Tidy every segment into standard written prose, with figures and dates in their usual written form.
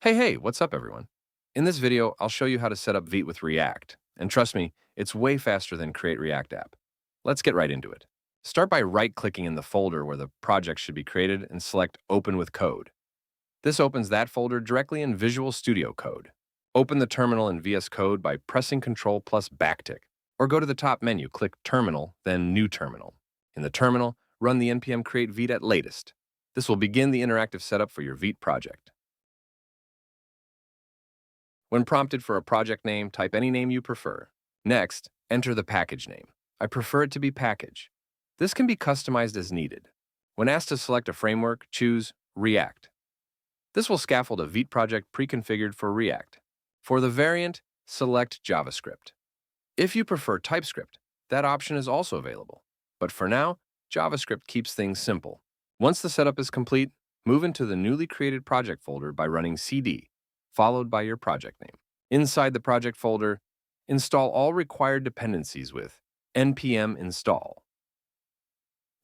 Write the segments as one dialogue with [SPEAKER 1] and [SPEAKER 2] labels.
[SPEAKER 1] Hey, what's up everyone? In this video, I'll show you how to set up Vite with React. And trust me, it's way faster than Create React app. Let's get right into it. Start by right-clicking in the folder where the project should be created and select Open with Code. This opens that folder directly in Visual Studio Code. Open the terminal in VS Code by pressing Ctrl plus backtick, or go to the top menu, click Terminal, then New Terminal. In the terminal, run the npm create Vite at latest. This will begin the interactive setup for your Vite project. When prompted for a project name, type any name you prefer. Next, enter the package name. I prefer it to be package. This can be customized as needed. When asked to select a framework, choose React. This will scaffold a Vite project pre-configured for React. For the variant, select JavaScript. If you prefer TypeScript, that option is also available. But for now, JavaScript keeps things simple. Once the setup is complete, move into the newly created project folder by running cd, followed by your project name. Inside the project folder, install all required dependencies with npm install.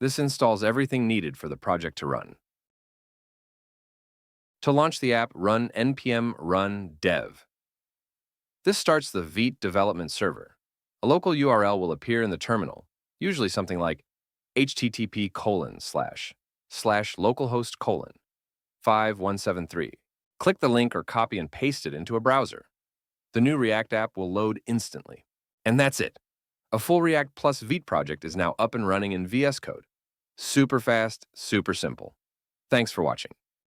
[SPEAKER 1] This installs everything needed for the project to run. To launch the app, run npm run dev. This starts the Vite development server. A local URL will appear in the terminal, usually something like http://localhost:5173. Click the link or copy and paste it into a browser. The new React app will load instantly. And that's it. A full React plus Vite project is now up and running in VS Code. Super fast, super simple. Thanks for watching.